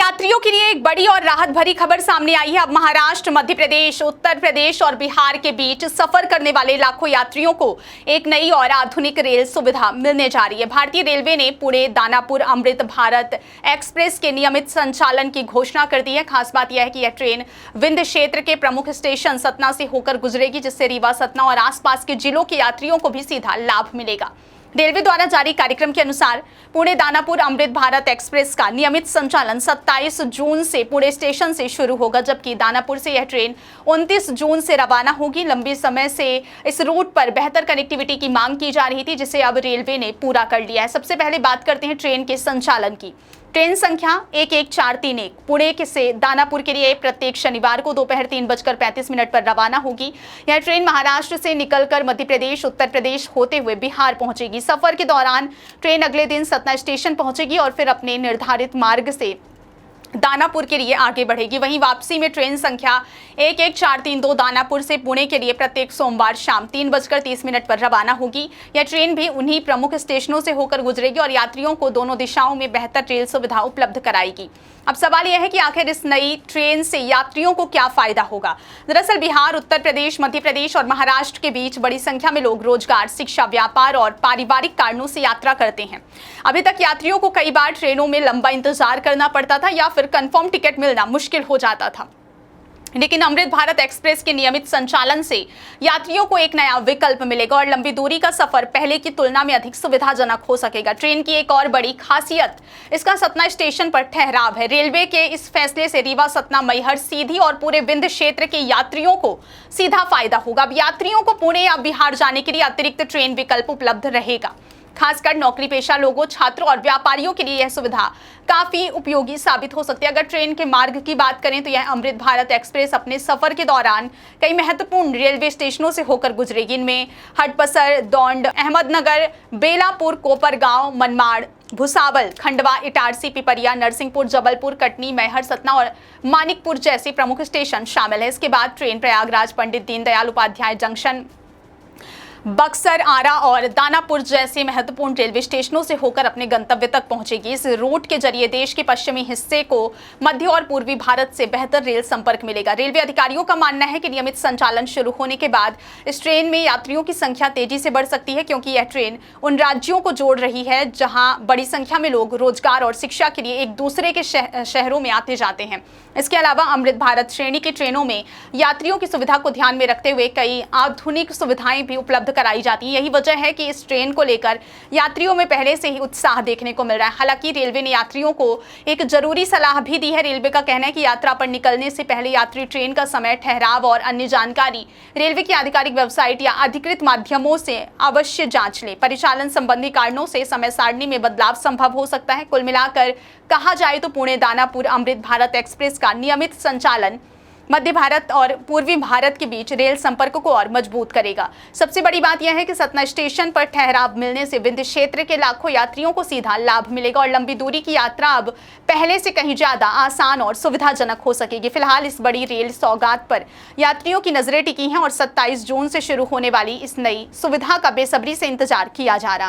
यात्रियों के लिए एक बड़ी और राहत भरी खबर सामने आई है। अब महाराष्ट्र, मध्य प्रदेश, उत्तर प्रदेश और बिहार के बीच सफर करने वाले लाखों यात्रियों को एक नई और आधुनिक रेल सुविधा मिलने जा रही है। भारतीय रेलवे ने पुणे दानापुर अमृत भारत एक्सप्रेस के नियमित संचालन की घोषणा कर दी है। खास बात यह है कि यह ट्रेन विंध्य क्षेत्र के प्रमुख स्टेशन सतना से होकर गुजरेगी, जिससे रीवा, सतना और आसपास के जिलों के यात्रियों को भी सीधा लाभ मिलेगा। रेलवे द्वारा जारी कार्यक्रम के अनुसार पुणे दानापुर अमृत भारत एक्सप्रेस का नियमित संचालन 27 जून से पुणे स्टेशन से शुरू होगा, जबकि दानापुर से यह ट्रेन 29 जून से रवाना होगी। लंबे समय से इस रूट पर बेहतर कनेक्टिविटी की मांग की जा रही थी, जिसे अब रेलवे ने पूरा कर लिया है। सबसे पहले बात करते हैं ट्रेन के संचालन की। ट्रेन संख्या 11431 पुणे से दानापुर के लिए प्रत्येक शनिवार को दोपहर 3:35 पर रवाना होगी। यह ट्रेन महाराष्ट्र से निकलकर मध्य प्रदेश, उत्तर प्रदेश होते हुए बिहार पहुंचेगी। सफर के दौरान ट्रेन अगले दिन सतना स्टेशन पहुंचेगी और फिर अपने निर्धारित मार्ग से दानापुर के लिए आगे बढ़ेगी। वहीं वापसी में ट्रेन संख्या 11432 दानापुर से पुणे के लिए प्रत्येक सोमवार शाम 3:30 पर रवाना होगी। यह ट्रेन भी उन्हीं प्रमुख स्टेशनों से होकर गुजरेगी और यात्रियों को दोनों दिशाओं में बेहतर रेल सुविधा उपलब्ध कराएगी। अब सवाल यह है कि आखिर इस नई ट्रेन से यात्रियों को क्या फायदा होगा। दरअसल बिहार, उत्तर प्रदेश, मध्य प्रदेश और महाराष्ट्र के बीच बड़ी संख्या में लोग रोजगार, शिक्षा, व्यापार और पारिवारिक कारणों से यात्रा करते हैं। अभी तक यात्रियों को कई बार ट्रेनों में लंबा इंतजार करना पड़ता था या फिर कंफर्म टिकट मिलना मुश्किल हो जाता था, लेकिन अमृत भारत एक्सप्रेस के नियमित संचालन से यात्रियों को एक नया विकल्प मिलेगा और लंबी दूरी का सफर पहले की तुलना में अधिक सुविधाजनक हो सकेगा। ट्रेन की एक और बड़ी खासियत इसका सतना स्टेशन पर ठहराव है। रेलवे के इस फैसले से रीवा, सतना, मैहर, सीधी और पूरे विंध्य क्षेत्र के यात्रियों को सीधा फायदा होगा। अब यात्रियों को पुणे या बिहार जाने के लिए अतिरिक्त ट्रेन विकल्प उपलब्ध रहेगा। खासकर नौकरी पेशा लोगों, छात्रों और व्यापारियों के लिए यह सुविधा काफी उपयोगी साबित हो सकती है। अगर ट्रेन के मार्ग की बात करें तो यह अमृत भारत एक्सप्रेस अपने सफर के दौरान कई महत्वपूर्ण रेलवे स्टेशनों से होकर गुजरेगी। इनमें हटपसर, दौंड, अहमदनगर, बेलापुर, कोपरगांव, मनमाड़, भुसावल, खंडवा, इटारसी, पिपरिया, नरसिंहपुर, जबलपुर, कटनी, मैहर, सतना और मानिकपुर जैसे प्रमुख स्टेशन शामिल है। इसके बाद ट्रेन प्रयागराज, पंडित दीनदयाल उपाध्याय जंक्शन, बक्सर, आरा और दानापुर जैसे महत्वपूर्ण रेलवे स्टेशनों से होकर अपने गंतव्य तक पहुंचेगी। इस रूट के जरिए देश के पश्चिमी हिस्से को मध्य और पूर्वी भारत से बेहतर रेल संपर्क मिलेगा। रेलवे अधिकारियों का मानना है कि नियमित संचालन शुरू होने के बाद इस ट्रेन में यात्रियों की संख्या तेजी से बढ़ सकती है, क्योंकि यह ट्रेन उन राज्यों को जोड़ रही है जहां बड़ी संख्या में लोग रोजगार और शिक्षा के लिए एक दूसरे के शहरों में आते जाते हैं। इसके अलावा अमृत भारत श्रेणी की ट्रेनों में यात्रियों की सुविधा को ध्यान में रखते हुए कई आधुनिक सुविधाएं भी उपलब्ध कराई जाती है। यही वजह है कि इस ट्रेन को लेकर यात्रियों में पहले से ही उत्साह देखने को मिल रहा है। हालांकि रेलवे ने यात्रियों को एक जरूरी सलाह भी दी है। रेलवे का कहना है कि यात्रा पर निकलने से पहले यात्री ट्रेन का समय, ठहराव और अन्य जानकारी रेलवे की आधिकारिक वेबसाइट या अधिकृत माध्यमों से अवश्य जांच ले। परिचालन संबंधी कारणों से समय सारणी में बदलाव संभव हो सकता है। कुल मिलाकर कहा जाए तो पुणे दानापुर अमृत भारत एक्सप्रेस का नियमित संचालन मध्य भारत और पूर्वी भारत के बीच रेल संपर्क को और मजबूत करेगा। सबसे बड़ी बात यह है कि सतना स्टेशन पर ठहराव मिलने से विंध्य क्षेत्र के लाखों यात्रियों को सीधा लाभ मिलेगा और लंबी दूरी की यात्रा अब पहले से कहीं ज्यादा आसान और सुविधाजनक हो सकेगी। फिलहाल इस बड़ी रेल सौगात पर यात्रियों की नजरें टिकी हैं और 27 जून से शुरू होने वाली इस नई सुविधा का बेसब्री से इंतजार किया जा रहा है।